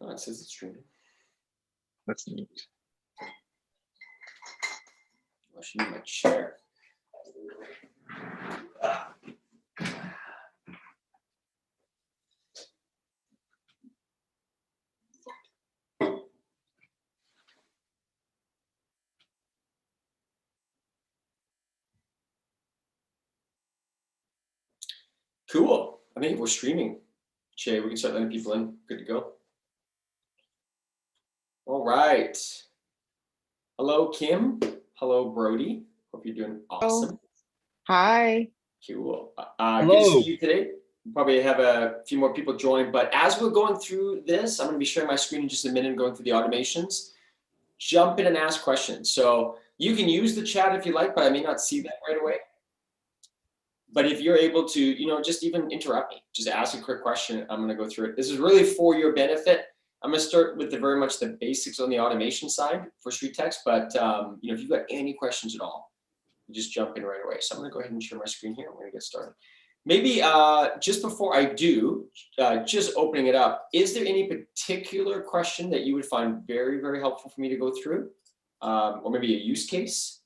Oh, it says it's streaming. That's neat. I should need my chair. Cool. I think if we're streaming, Jay, we can start letting people in. Good to go. All right. Hello, Kim. Hello, Brody. Hope you're doing awesome. Hi. Cool. Good to Hello. see you today. We'll probably have a few more people join, but as we're going through this, I'm going to be sharing my screen in just a minute and going through the automations. Jump in and ask questions. So you can use the chat if you like, but I may not see that right away. But if you're able to, just even interrupt me, just ask a quick question. I'm going to go through it. This is really for your benefit. I'm going to start with very much the basics on the automation side for StreetText. But if you've got any questions at all, you just jump in right away. So I'm going to go ahead and share my screen here. We're going to get started. Maybe just before I do, just opening it up, is there any particular question that you would find very, very helpful for me to go through? Or maybe a use case?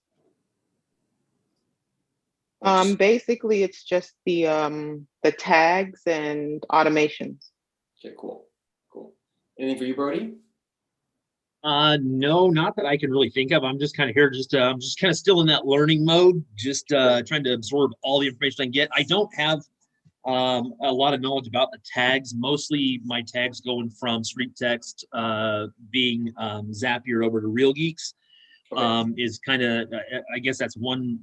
Basically, it's just the tags and automations. Okay, cool. Anything for you, Brody? No, not that I can really think of. I'm just kind of here, I'm just kind of still in that learning mode, just trying to absorb all the information I can get. I don't have a lot of knowledge about the tags. Mostly my tags going from StreetText being Zapier over to Real Geeks. Is kind of, I guess that's one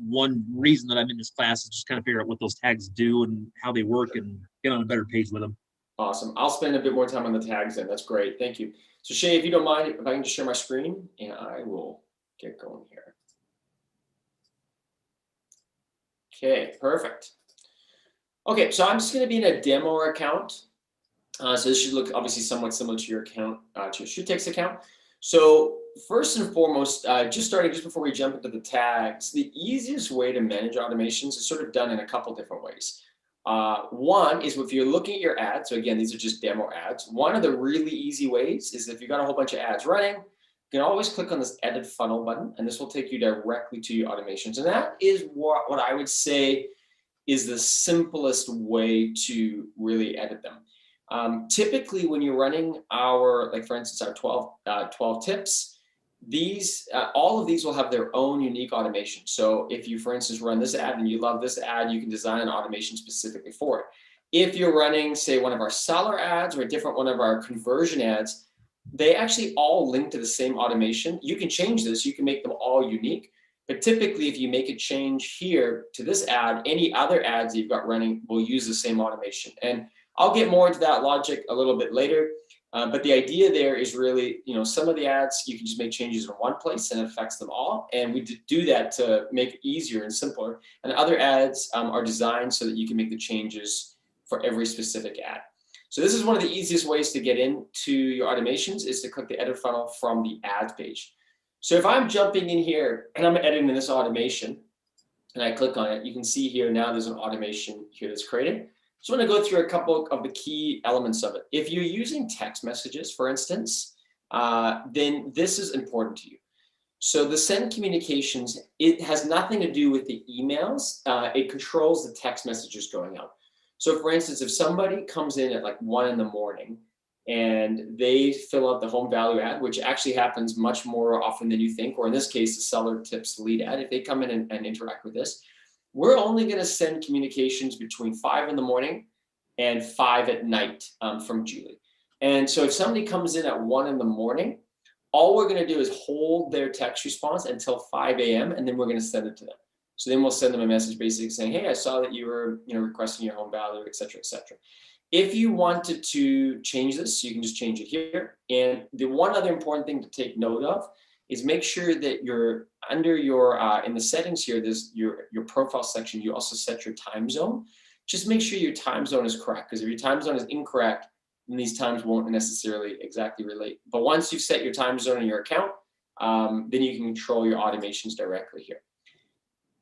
reason that I'm in this class, is just kind of figure out what those tags do and how they work and get on a better page with them. Awesome. I'll spend a bit more time on the tags then. That's great. Thank you. So Shay, if you don't mind, if I can just share my screen and I will get going here. Okay, perfect. Okay, so I'm just going to be in a demo account. So this should look obviously somewhat similar to your account, to your StreetText account. So first and foremost, just before we jump into the tags, the easiest way to manage automations is sort of done in a couple different ways. One is if you're looking at your ads, so again, these are just demo ads. One of the really easy ways is if you've got a whole bunch of ads running, you can always click on this edit funnel button, and this will take you directly to your automations. And that is what I would say is the simplest way to really edit them. Typically, when you're running for instance, our 12 tips, all of these will have their own unique automation. So if you, for instance, run this ad and you love this ad, you can design an automation specifically for it. If you're running, say, one of our seller ads or a different one of our conversion ads, they actually all link to the same automation. You can change this, you can make them all unique. But typically, if you make a change here to this ad, any other ads you've got running will use the same automation. And I'll get more into that logic a little bit later. But the idea there is really, some of the ads, you can just make changes in one place and it affects them all. And we do that to make it easier and simpler. And other ads are designed so that you can make the changes for every specific ad. So this is one of the easiest ways to get into your automations, is to click the edit funnel from the ads page. So if I'm jumping in here and I'm editing this automation and I click on it, you can see here now there's an automation here that's created. So I'm going to go through a couple of the key elements of it. If you're using text messages, for instance, then this is important to you. So the send communications, it has nothing to do with the emails. It controls the text messages going out. So for instance, if somebody comes in at like 1 in the morning and they fill out the home value ad, which actually happens much more often than you think, or in this case, the seller tips lead ad, if they come in and interact with this, we're only going to send communications between 5 in the morning and 5 at night from Julie. And so if somebody comes in at 1 in the morning, all we're going to do is hold their text response until 5 a.m. and then we're going to send it to them. So then we'll send them a message basically saying, hey, I saw that you were requesting your home value, et cetera, et cetera. If you wanted to change this, you can just change it here. And the one other important thing to take note of is make sure that you're under your, in the settings here, there's your profile section, you also set your time zone. Just make sure your time zone is correct, because if your time zone is incorrect, then these times won't necessarily exactly relate. But once you've set your time zone in your account, then you can control your automations directly here.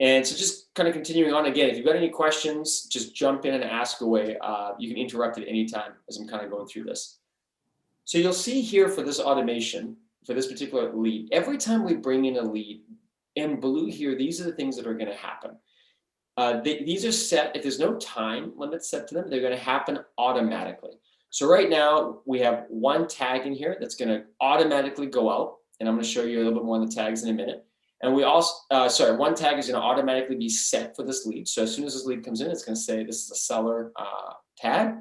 And so just kind of continuing on, again, if you've got any questions, just jump in and ask away. You can interrupt at any time as I'm kind of going through this. So you'll see here for this automation, for this particular lead, every time we bring in a lead, in blue here, these are the things that are going to happen. These are set, if there's no time limit set to them, they're going to happen automatically. So right now we have one tag in here that's going to automatically go out. And I'm going to show you a little bit more on the tags in a minute. And we also, one tag is going to automatically be set for this lead. So as soon as this lead comes in, it's going to say this is a seller tag.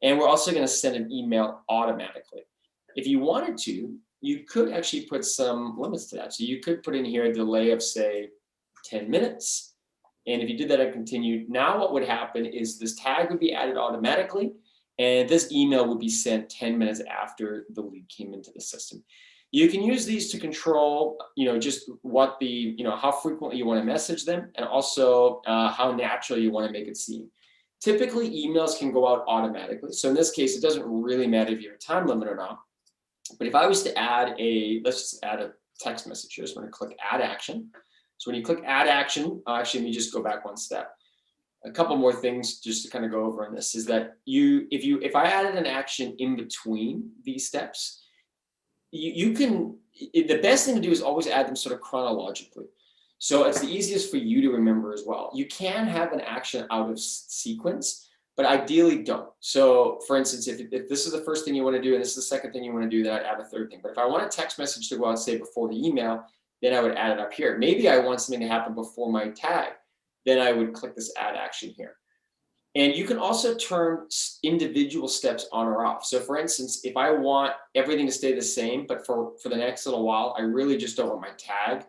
And we're also going to send an email automatically. If you wanted to, you could actually put some limits to that. So you could put in here a delay of, say, 10 minutes. And if you did that and continued, now what would happen is this tag would be added automatically, and this email would be sent 10 minutes after the lead came into the system. You can use these to control, just what the, how frequently you want to message them, and also how natural you want to make it seem. Typically, emails can go out automatically. So in this case, it doesn't really matter if you have a time limit or not. But if I was to add let's just add a text message here. So I'm going to click Add Action. So when you click Add Action, actually, let me just go back one step. A couple more things just to kind of go over on this is that if I added an action in between these steps, the best thing to do is always add them sort of chronologically. So it's the easiest for you to remember as well. You can have an action out of sequence, but ideally don't. So for instance, if this is the first thing you want to do and this is the second thing you want to do, then I'd add a third thing. But if I want a text message to go out, say, before the email, then I would add it up here. Maybe I want something to happen before my tag. Then I would click this Add Action here. And you can also turn individual steps on or off. So for instance, if I want everything to stay the same, but for the next little while, I really just don't want my tag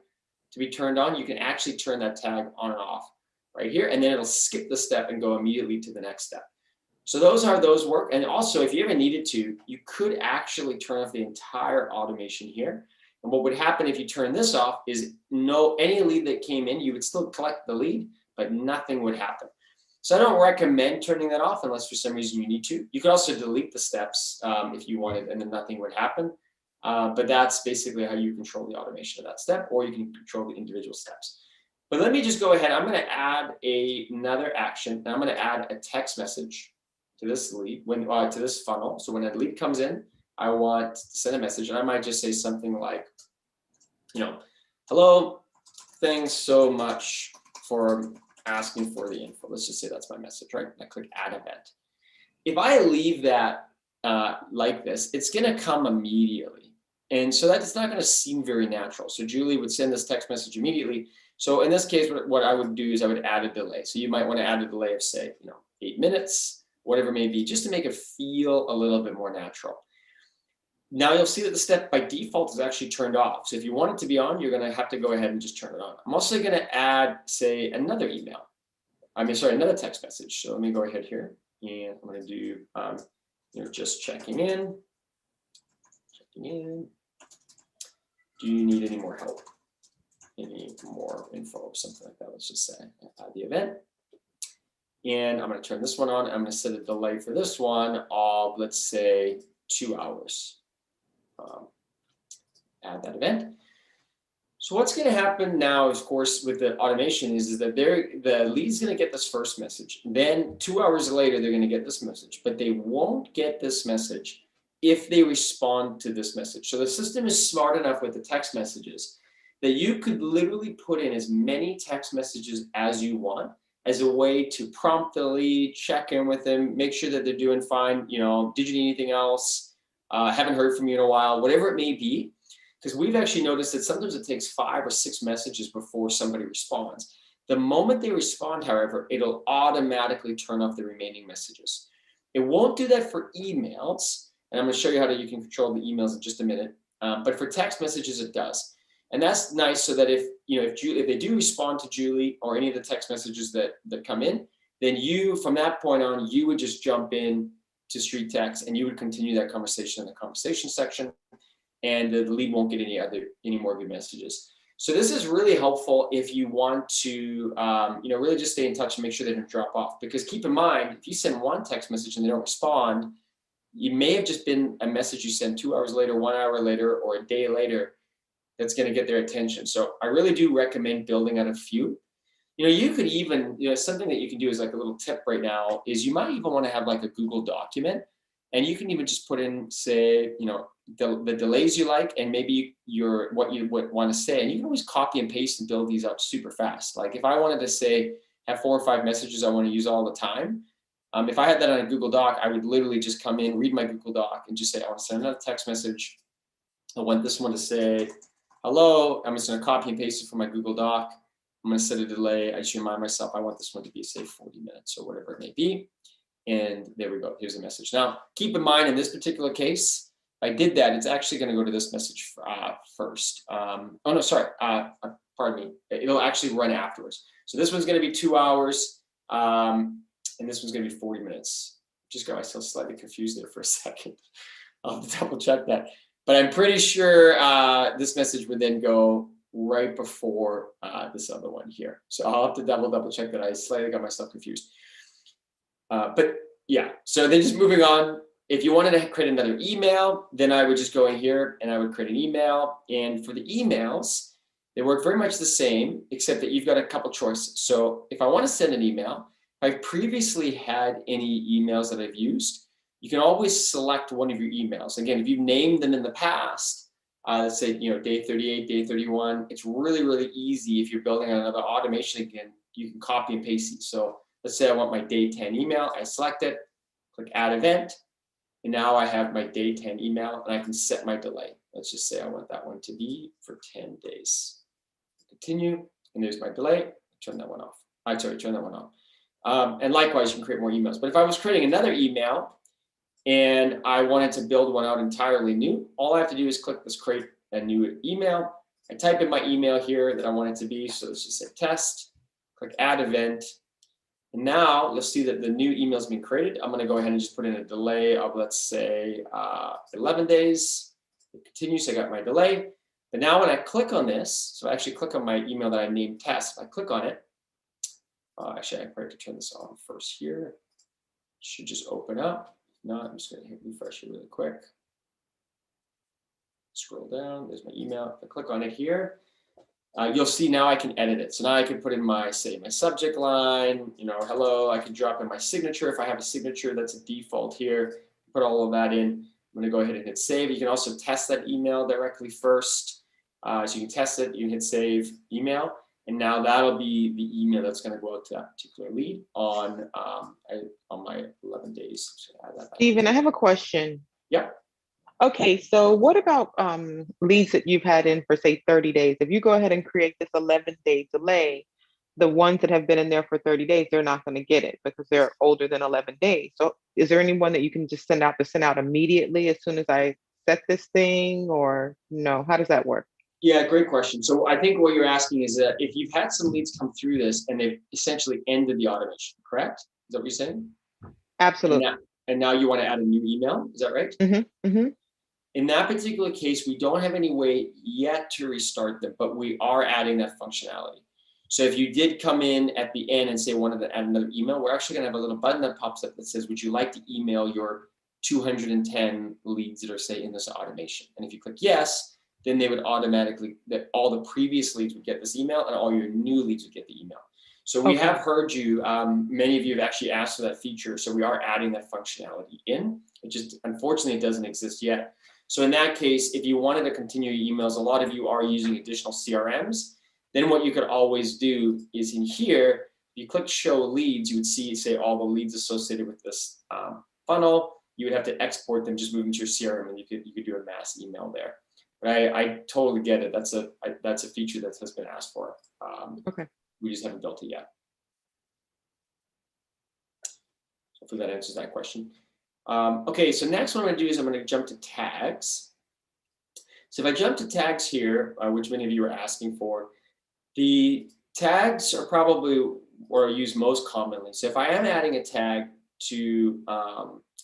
to be turned on, you can actually turn that tag on and off right here, and then it'll skip the step and go immediately to the next step. So those work. And also, if you ever needed to, you could actually turn off the entire automation here. And what would happen if you turn this off is any lead that came in, you would still collect the lead, but nothing would happen. So I don't recommend turning that off unless for some reason you need to. You could also delete the steps if you wanted, and then nothing would happen. But that's basically how you control the automation of that step, or you can control the individual steps. But let me just go ahead. I'm going to add another action. And I'm going to add a text message to this lead, to this funnel. So when a lead comes in, I want to send a message, and I might just say something like, hello, thanks so much for asking for the info. Let's just say that's my message, right? I click Add Event. If I leave that like this, it's going to come immediately. And so that's not going to seem very natural. So Julie would send this text message immediately. So in this case, what I would do is I would add a delay. So you might want to add a delay of, say, 8 minutes, whatever it may be, just to make it feel a little bit more natural. Now you'll see that the step by default is actually turned off. So if you want it to be on, you're going to have to go ahead and just turn it on. I'm also going to add, say, another another text message. So let me go ahead here, and I'm going to do, just checking in. Do you need any more help? Any more info, something like that? Let's just say add the event. And I'm going to turn this one on. I'm going to set a delay for this one of, let's say, 2 hours. Add that event. So what's going to happen now, of course, with the automation is that the lead's going to get this first message. Then 2 hours later, they're going to get this message, but they won't get this message if they respond to this message. So the system is smart enough with the text messages that you could literally put in as many text messages as you want as a way to prompt the lead, check in with them, make sure that they're doing fine. Did you need anything else? Haven't heard from you in a while, whatever it may be, because we've actually noticed that sometimes it takes 5 or 6 messages before somebody responds. The moment they respond, however, it'll automatically turn off the remaining messages. It won't do that for emails, and I'm going to show you how you can control the emails in just a minute. But for text messages, it does. And that's nice, so that if they do respond to Julie or any of the text messages that come in, then from that point on, you would just jump in to StreetText and you would continue that conversation in the conversation section, and the lead won't get any more of your messages. So this is really helpful if you want to really just stay in touch and make sure they don't drop off. Because keep in mind, if you send one text message and they don't respond, it may have just been a message you sent 2 hours later, 1 hour later, or a day later that's going to get their attention. So I really do recommend building out a few. You could even, something that you can do is like a little tip right now is you might even want to have like a Google document And you can even just put in, say, the delays you like, and maybe what you would want to say. And you can always copy and paste and build these up super fast. Like if I wanted to say, have 4 or 5 messages I want to use all the time, if I had that on a Google Doc, I would literally just come in, read my Google Doc, and just say, I want to send another text message. I want this one to say, hello. I'm just going to copy and paste it from my Google Doc. I'm going to set a delay. I just remind myself I want this one to be, say, 40 minutes or whatever it may be. And there we go. Here's the message. Now, keep in mind in this particular case, if I did that, it's actually going to go to this message first. Oh, no, sorry. Pardon me. It'll actually run afterwards. So this one's going to be 2 hours, and this one's going to be 40 minutes. Just got myself slightly confused there for a second. I'll have to double check that. But I'm pretty sure this message would then go right before this other one here. So I'll have to double check that. I slightly got myself confused. But yeah, so then just moving on. If you wanted to create another email, then I would just go in here and I would create an email. And for the emails, they work very much the same, except that you've got a couple choices. So if I want to send an email, if I've previously had any emails that I've used, you can always select one of your emails. Again, if you've named them in the past, let's say, day 38, day 31, it's really, really easy if you're building another automation again, you can copy and paste it. So let's say I want my day 10 email, I select it, click add event, and now I have my day 10 email and I can set my delay. Let's just say I want that one to be for 10 days. Continue, and there's my delay, turn that one off. Turn that one off. And likewise, you can create more emails. But if I was creating another email and I wanted to build one out entirely new, all I have to do is click this create a new email. I type in my email here that I want it to be. So let's just say test, click add event. And now let's see that the new email has been created. I'm going to go ahead and just put in a delay of, let's say, 11 days. It continues. I got my delay. But now when I click on this, so I actually click on my email that I named test. If I click on it, actually, I probably have to turn this on first here. It should just open up. If not, I'm just going to hit refresh it really quick. Scroll down. There's my email. If I click on it here, you'll see now I can edit it. So now I can put in my subject line, hello. I can drop in my signature if I have a signature that's a default here. Put all of that in. I'm going to go ahead and hit save. You can also test that email directly first. So you can test it. You can hit save email. And now that'll be the email that's going to go out to that particular lead on my 11 days. So add that back. Steven, I have a question. Yep. Okay, so what about leads that you've had in for, say, 30 days? If you go ahead and create this 11-day delay, the ones that have been in there for 30 days, they're not going to get it because they're older than 11 days. So is there anyone that you can just send out immediately as soon as I set this thing, or no? How does that work? Yeah, great question. So I think what you're asking is that if you've had some leads come through this and they've essentially ended the automation, correct? Is that what you're saying? Absolutely. And now you want to add a new email, is that right? Mm-hmm, mm-hmm. In that particular case, we don't have any way yet to restart them, but we are adding that functionality. So if you did come in at the end and say wanted to add another email, we're actually going to have a little button that pops up that says, would you like to email your 210 leads that are, say, in this automation? And if you click yes, then they would automatically, that all the previous leads would get this email and all your new leads would get the email. So we have heard you, many of you have actually asked for that feature. So we are adding that functionality in. It just, unfortunately, it doesn't exist yet. So in that case, if you wanted to continue your emails, a lot of you are using additional CRMs. Then what you could always do is in here, if you click show leads, you would see, say, all the leads associated with this funnel. You would have to export them, just move into your CRM, and you could do a mass email there. But I totally get it. That's a feature that has been asked for. We just haven't built it yet. Hopefully that answers that question. Okay, so next what I'm going to do is I'm going to jump to tags. So if I jump to tags here, which many of you are asking for, the tags are probably or used most commonly. So if I am adding a tag to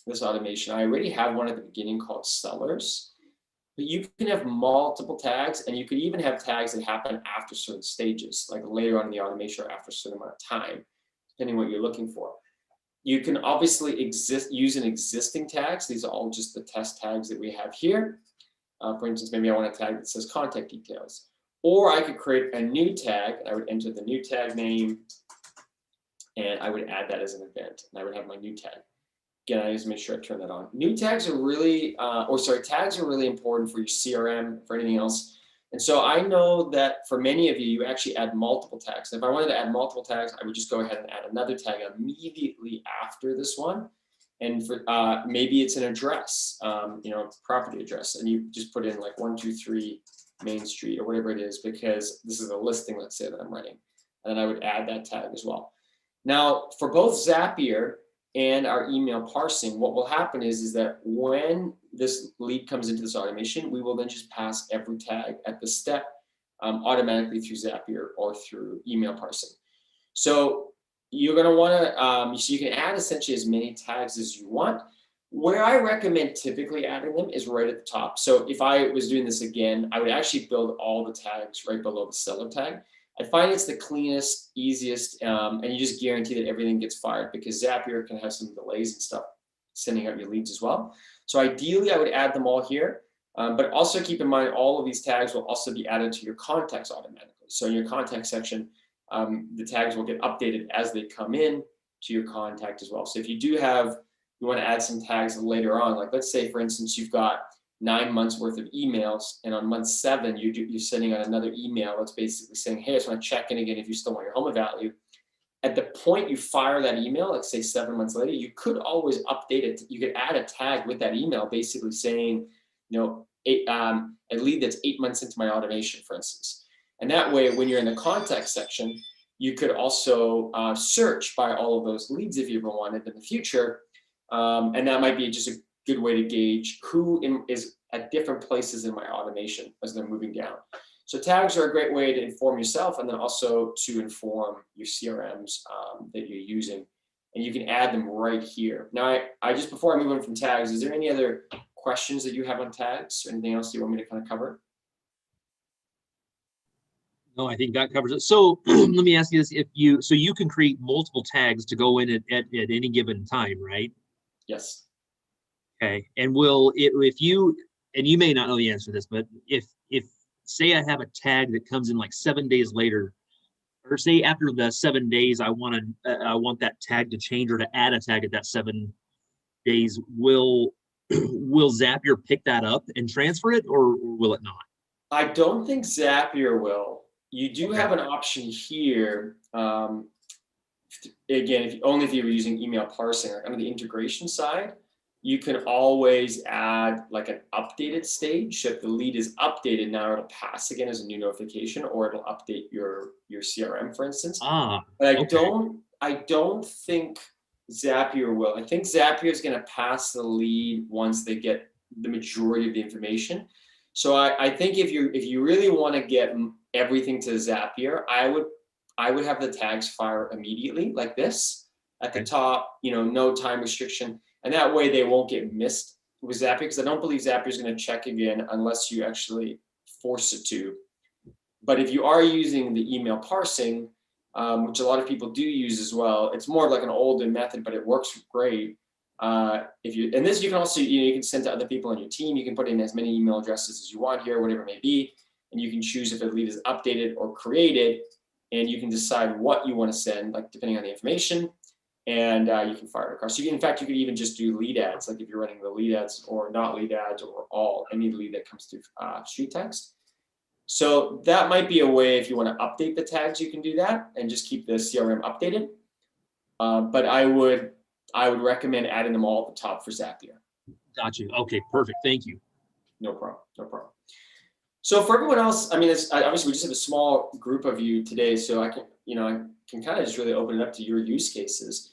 this automation, I already have one at the beginning called sellers. But you can have multiple tags, and you could even have tags that happen after certain stages, like later on in the automation or after a certain amount of time, depending on what you're looking for. You can obviously use an existing tags. These are all just the test tags that we have here. For instance, maybe I want a tag that says contact details. Or I could create a new tag, and I would enter the new tag name, and I would add that as an event, and I would have my new tag. again, I just make sure I turn that on. New tags are really, tags are really important for your CRM, for anything else. And so I know that for many of you, you actually add multiple tags. If I wanted to add multiple tags, I would just go ahead and add another tag immediately after this one. And for maybe it's an address, property address, and you just put in like 123 Main Street or whatever it is, because this is a listing, let's say, that I'm running. And then I would add that tag as well. Now, for both Zapier and our email parsing, what will happen is that when this lead comes into this automation, we will then just pass every tag at the step automatically through Zapier or through email parsing. So you're going to want to, so you can add essentially as many tags as you want. Where I recommend typically adding them is right at the top. So if I was doing this again, I would actually build all the tags right below the seller tag. I find it's the cleanest, easiest, and you just guarantee that everything gets fired, because Zapier can have some delays and stuff sending out your leads as well. So ideally, I would add them all here, but also keep in mind all of these tags will also be added to your contacts automatically. So in your contact section, the tags will get updated as they come in to your contact as well. So if you want to add some tags later on, like let's say, for instance, you've got 9 months worth of emails, and on month 7 you're sending out another email that's basically saying, hey, I just want to check in again if you still want your home value. At the point you fire that email, let's say 7 months later, you could always update it. You could add a tag with that email basically saying, a lead that's 8 months into my automation, for instance. And that way, when you're in the contact section, you could also search by all of those leads if you ever wanted in the future. And that might be just a good way to gauge who is at different places in my automation as they're moving down. So tags are a great way to inform yourself, and then also to inform your CRMs that you're using. And you can add them right here. Now, I just, before I move on from tags, is there any other questions that you have on tags or anything else you want me to kind of cover? No, I think that covers it. So let me ask you this: so you can create multiple tags to go in at any given time, right? Yes. Okay. And you may not know the answer to this, but if say I have a tag that comes in like 7 days later, or say after the 7 days, I want that tag to change or to add a tag at that 7 days, will Zapier pick that up and transfer it, or will it not? I don't think Zapier will. You do have an option here. Again, only if you were using email parsing, like on the integration side, you can always add like an updated stage. So if the lead is updated, now it'll pass again as a new notification, or it'll update your CRM, for instance. But I don't think Zapier will. I think Zapier is going to pass the lead once they get the majority of the information. So I think if you really want to get everything to Zapier, I would have the tags fire immediately like this at the top, no time restriction. And that way they won't get missed with Zapier, because I don't believe Zapier is going to check again unless you actually force it to. But if you are using the email parsing, which a lot of people do use as well, it's more of like an older method, but it works great. And this you can also, you can send to other people on your team. You can put in as many email addresses as you want here, whatever it may be. And you can choose if a lead is updated or created, and you can decide what you want to send, like depending on the information, and you can fire it across. So in fact, you could even just do lead ads, like if you're running the lead ads or not lead ads, or any lead that comes through StreetText. So that might be a way, if you want to update the tags, you can do that and just keep the CRM updated. But I would recommend adding them all at the top for Zapier. Got you. Okay, perfect. Thank you. No problem. No problem. So for everyone else, I mean, obviously we just have a small group of you today, so I can kind of just really open it up to your use cases.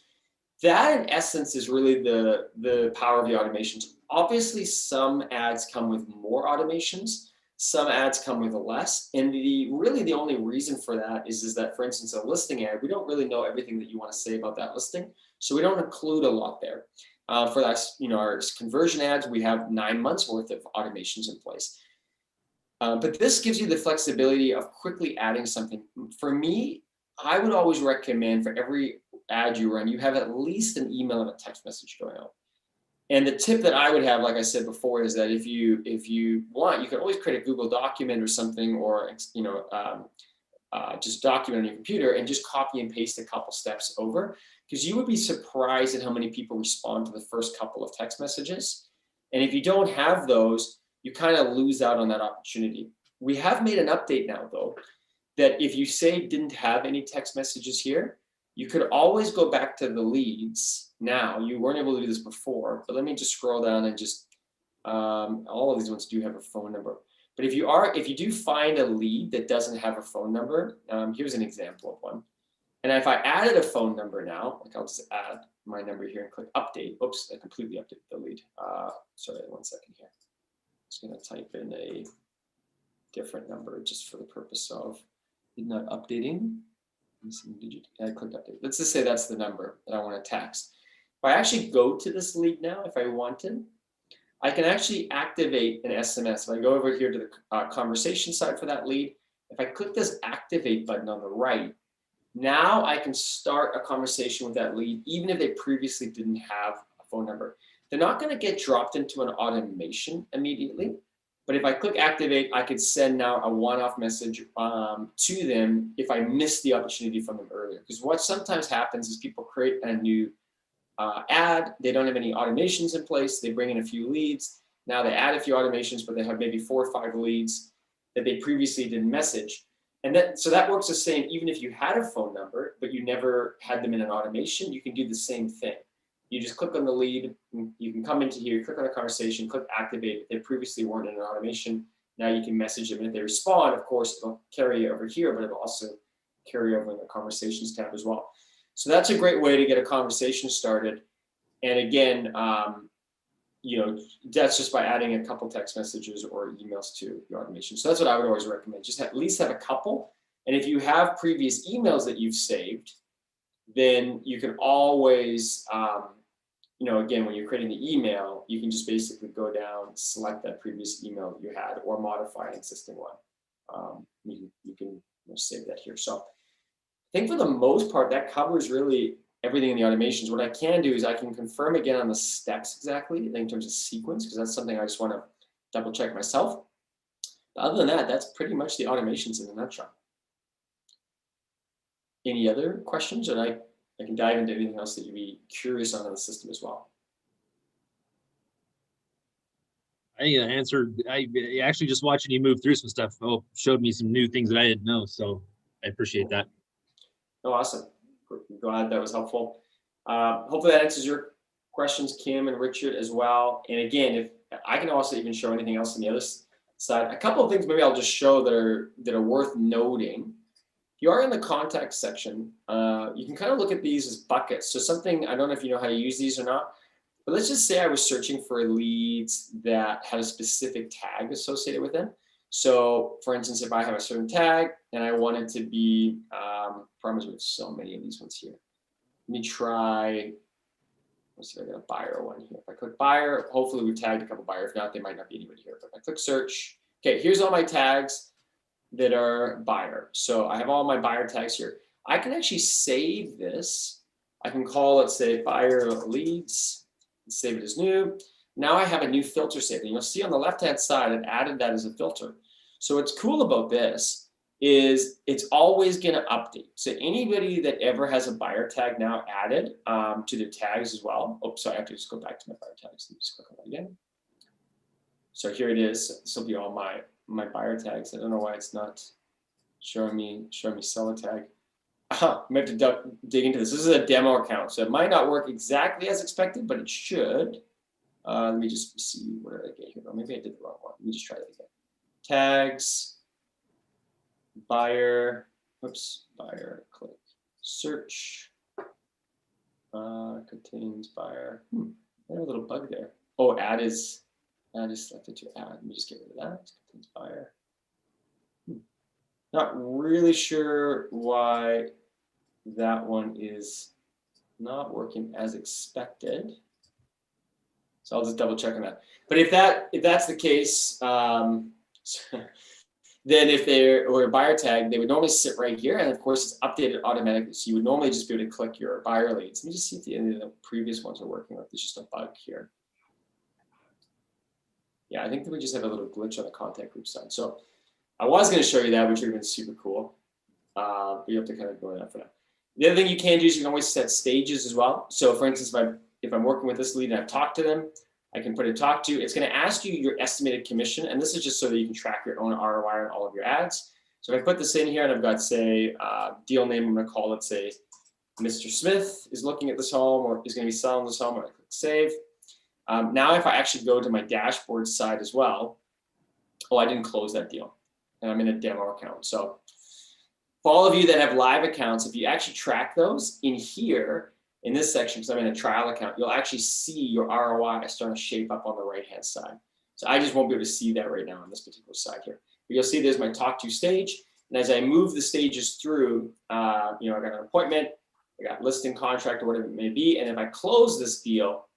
That in essence is really the power of the automations. Obviously, some ads come with more automations, some ads come with less, and really the only reason for that is that, for instance, a listing ad, we don't really know everything that you want to say about that listing, so we don't include a lot there. For that, our conversion ads, we have 9 months worth of automations in place. But this gives you the flexibility of quickly adding something. For me, I would always recommend for every ad you run, you have at least an email and a text message going out. And the tip that I would have, like I said before, is that if you want, you can always create a Google document or something, or just document on your computer and just copy and paste a couple steps over. because you would be surprised at how many people respond to the first couple of text messages. And if you don't have those, you kind of lose out on that opportunity. We have made an update now, though, that if you say didn't have any text messages here, you could always go back to the leads. Now, you weren't able to do this before, but let me just scroll down and just, all of these ones do have a phone number. But if you do find a lead that doesn't have a phone number, here's an example of one. And if I added a phone number now, like I'll just add my number here and click update. Oops, I completely updated the lead. Sorry, 1 second here. Just gonna type in a different number just for the purpose of not updating. I clicked update. Let's just say that's the number that I want to text. If I actually go to this lead now, if I wanted, I can actually activate an SMS. If I go over here to the conversation side for that lead, if I click this activate button on the right, now I can start a conversation with that lead, even if they previously didn't have a phone number. They're not going to get dropped into an automation immediately. But if I click activate, I could send now a one-off message to them if I missed the opportunity from them earlier. Because what sometimes happens is people create a new ad, they don't have any automations in place, they bring in a few leads, now they add a few automations, but they have maybe 4 or 5 leads that they previously didn't message. And so that works the same, even if you had a phone number, but you never had them in an automation, you can do the same thing. You just click on the lead, you can come into here, click on a conversation, click activate. If they previously weren't in an automation, now you can message them. And if they respond, of course, it'll carry over here, but it'll also carry over in the conversations tab as well. So that's a great way to get a conversation started. And again, that's just by adding a couple text messages or emails to your automation. So that's what I would always recommend. Just at least have a couple. And if you have previous emails that you've saved, then you can always, again, when you're creating the email, you can just basically go down, select that previous email you had, or modify an existing one. You can save that here. So I think for the most part, that covers really everything in the automations. What I can do is I can confirm again on the steps exactly in terms of sequence, because that's something I just want to double check myself. But other than that, that's pretty much the automations in a nutshell. Any other questions? And I can dive into anything else that you'd be curious on in the system as well. I think the answer, I actually just watching you move through some stuff showed me some new things that I didn't know. So I appreciate that. Oh, awesome. Glad that was helpful. Hopefully that answers your questions, Kim and Richard, as well. And again, if I can also even show anything else on the other side. A couple of things maybe I'll just show that are worth noting. If you are in the context section, you can kind of look at these as buckets. So something, I don't know if you know how to use these or not, but let's just say I was searching for leads that had a specific tag associated with them. So for instance, if I have a certain tag and I want it to be, problems with so many of these ones here. Let me try, let's see if I got a buyer one here. If I click buyer, hopefully we've tagged a couple buyers. If not, they might not be anybody here. But if I click search, okay, here's all my tags that are buyer. So I have all my buyer tags here. I can actually save this. I can call it, say, buyer leads, and save it as new. Now I have a new filter saved. And you'll see on the left-hand side, it added that as a filter. So what's cool about this is it's always going to update. So anybody that ever has a buyer tag now added to their tags as well. Oh, sorry, I have to just go back to my buyer tags. Let me just click on that again. So here it is. This will be all my buyer tags. I don't know why it's not showing me seller tag. I have to dig into this. This is a demo account, so it might not work exactly as expected, but it should. Let me just see what did I get here. Oh, maybe I did the wrong one. Let me just try that again. Tags, buyer, buyer, click search, contains buyer. I have a little bug there. Oh, add is selected to add. Let me just get rid of that. Contains buyer. Not really sure why that one is not working as expected. So I'll just double check on that. But if that's the case, then if they were a buyer tag, they would normally sit right here. And of course, it's updated automatically. So you would normally just be able to click your buyer leads. Let me just see if any of the previous ones are working, or if there's just a bug here. Yeah, I think that we just have a little glitch on the contact group side. So I was going to show you that, which would have been super cool. But you have to kind of go in that for now. The other thing you can do is you can always set stages as well. So for instance, if I'm working with this lead and I've talked to them, I can put a talk to. It's going to ask you your estimated commission, and this is just so that you can track your own ROI on all of your ads. So if I put this in here and I've got, say, deal name, I'm going to call it, say, Mr. Smith is looking at this home or is going to be selling this home. I click save. Now, if I actually go to my dashboard side as well, oh, I didn't close that deal, and I'm in a demo account. So for all of you that have live accounts, if you actually track those in here, in this section, because I'm in a trial account, you'll actually see your ROI starting to shape up on the right-hand side. So I just won't be able to see that right now on this particular side here. But you'll see there's my talk to stage. And as I move the stages through, I got an appointment, I got listing contract or whatever it may be. And if I close this deal,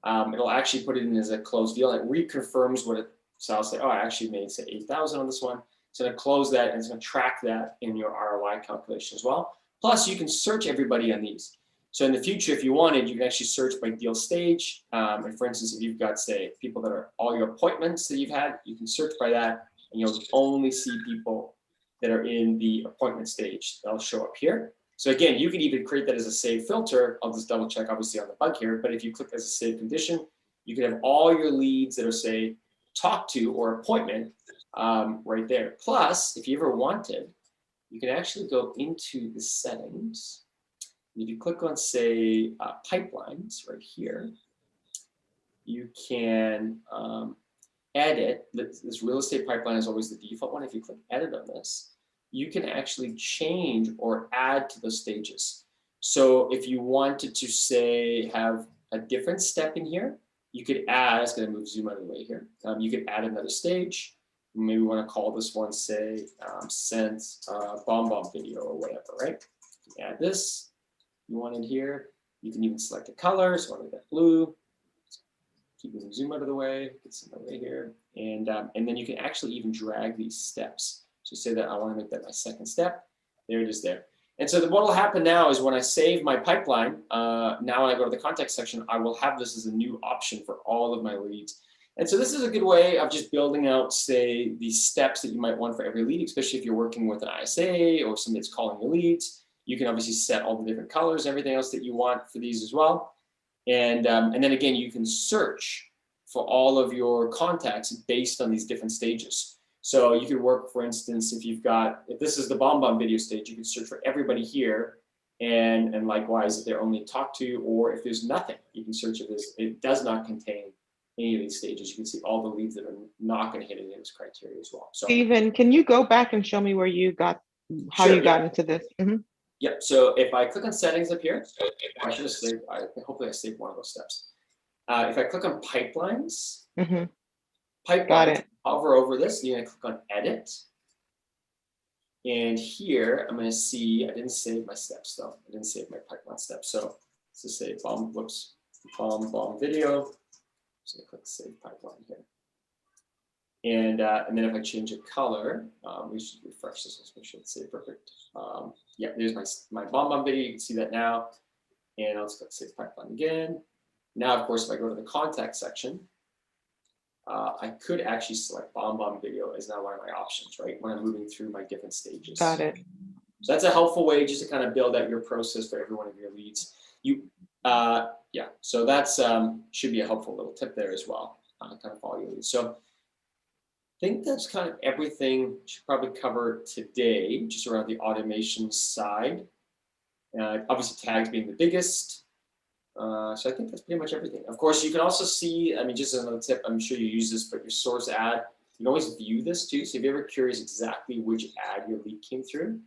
it'll actually put it in as a closed deal and it reconfirms what it, so I'll say, oh, I actually made, say, 8,000 on this one. It's going to close that and it's going to track that in your ROI calculation as well. Plus, you can search everybody on these. So in the future, if you wanted, you can actually search by deal stage. And for instance, if you've got, say, people that are all your appointments that you've had, you can search by that and you'll only see people that are in the appointment stage. They'll show up here. So again, you can even create that as a save filter. I'll just double check obviously on the bug here, but if you click as a save condition, you can have all your leads that are, say, talk to or appointment right there. Plus, if you ever wanted, you can actually go into the settings. If you click on, say, pipelines right here, you can edit. This real estate pipeline is always the default one. If you click edit on this, you can actually change or add to those stages. So if you wanted to, say, have a different step in here, you could add, it's going to move zoom out of the way here. You could add another stage. Maybe we want to call this one, say, sent bomb video or whatever, right? You add this. You want it here. You can even select a color. So I want that blue. Keep moving zoom out of the way. Get some away here, and then you can actually even drag these steps. So say that I want to make that my second step. There it is there. And so what will happen now is when I save my pipeline, now when I go to the context section, I will have this as a new option for all of my leads. And so this is a good way of just building out, say, these steps that you might want for every lead, especially if you're working with an ISA or somebody that's calling your leads. You can obviously set all the different colors, everything else that you want for these as well. And then again, you can search for all of your contacts based on these different stages. So you could work, for instance, if this is the bomb video stage, you can search for everybody here. And likewise, if they're only talked to, or if there's nothing, you can search if it does not contain any of these stages. You can see all the leads that are not going to hit any of this criteria as well. So, Stephen, can you go back and show me where you got, how you got into this? Mm-hmm. Yep. So if I click on settings up here, I should have saved. Hopefully, I saved one of those steps. If I click on pipelines, Got it. Hover over this, you're going to click on edit. And here, I'm going to see, I didn't save my steps though. I didn't save my pipeline steps. So let's just say bomb video. So I click save pipeline here. And then if I change a color, we should refresh this. Let's make sure it's saved perfect. Yeah, there's my bomb video. You can see that now. And let's click save pipeline again. Now, of course, if I go to the contact section, I could actually select bomb video as now one of my options, right? When I'm moving through my different stages. Got it. So that's a helpful way just to kind of build out your process for every one of your leads. Yeah, so that's should be a helpful little tip there as well. Kind of follow your leads. So I think that's kind of everything we should probably cover today, just around the automation side. Obviously, tags being the biggest. So I think that's pretty much everything. Of course, you can also see, I mean, just as another tip, I'm sure you use this, but your source ad, you can always view this too. So if you're ever curious exactly which ad your lead came through,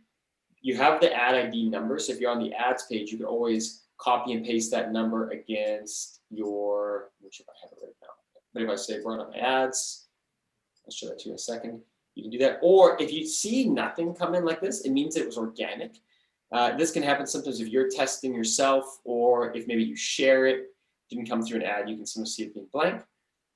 you have the ad ID number. So if you're on the ads page, you can always copy and paste that number against your, which if I have it right now, but if I say run on my ads, I'll show that to you in a second. You can do that. Or if you see nothing come in like this, it means it was organic. This can happen sometimes if you're testing yourself, or if maybe you share it, didn't come through an ad, you can sometimes see it being blank.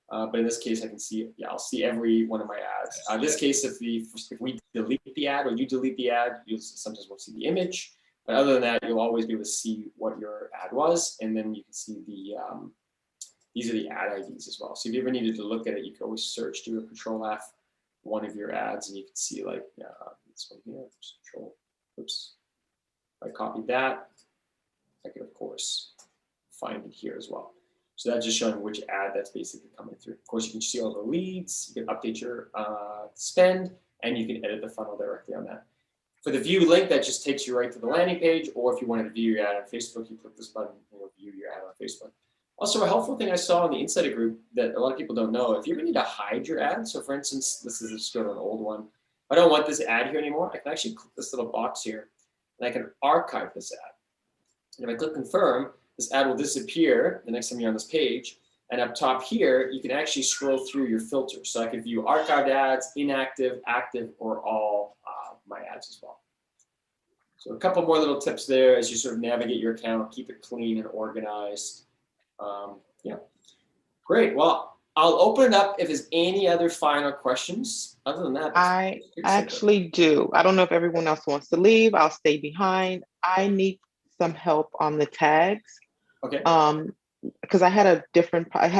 But in this case, I can see, yeah, I'll see every one of my ads. In this case, if we delete the ad or you delete the ad, you'll sometimes won't see the image. But other than that, you'll always be able to see what your ad was, and then you can see the these are the ad IDs as well. So if you ever needed to look at it, you can always search, do a Control F, one of your ads, and you can see like this one here, Control, oops. If I copied that, I can, of course, find it here as well. So that's just showing which ad that's basically coming through. Of course, you can see all the leads, you can update your spend, and you can edit the funnel directly on that. For the view link, that just takes you right to the landing page, or if you wanted to view your ad on Facebook, you click this button and you'll view your ad on Facebook. Also, a helpful thing I saw in the insider group that a lot of people don't know, if you ever need to hide your ad, so for instance, this is just go to an old one. If I don't want this ad here anymore, I can actually click this little box here, and I can archive this ad. And if I click confirm, this ad will disappear the next time you're on this page. And up top here, you can actually scroll through your filters. So I can view archived ads, inactive, active, or all my ads as well. So a couple more little tips there as you sort of navigate your account, keep it clean and organized. Yeah, great. Well, I'll open it up if there's any other final questions. Other than that, I actually do. I don't know if everyone else wants to leave. I'll stay behind. I need some help on the tags. Okay. Because I had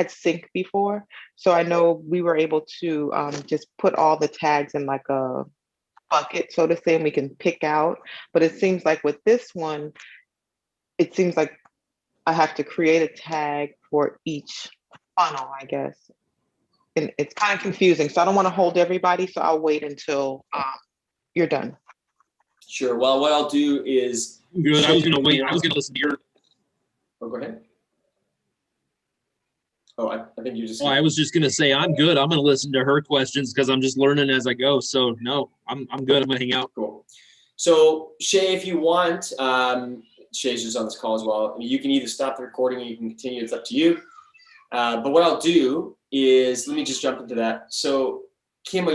sync before, so I know we were able to just put all the tags in like a bucket, so to say, and we can pick out. But it seems like with this one, it seems like I have to create a tag for each funnel, I guess. And it's kind of confusing, so I don't want to hold everybody, so I'll wait until you're done. Sure. Well, what I'll do is... Good. I was going to wait. I was going to listen to your... Oh, go ahead. Oh, I think you just... Oh, I was just going to say, I'm good. I'm going to listen to her questions because I'm just learning as I go. So, no, I'm good. I'm going to hang out. Cool. So, Shay, if you want, Shay's just on this call as well. I mean, you can either stop the recording or you can continue. It's up to you. But what I'll do is, let me just jump into that. So, Kim,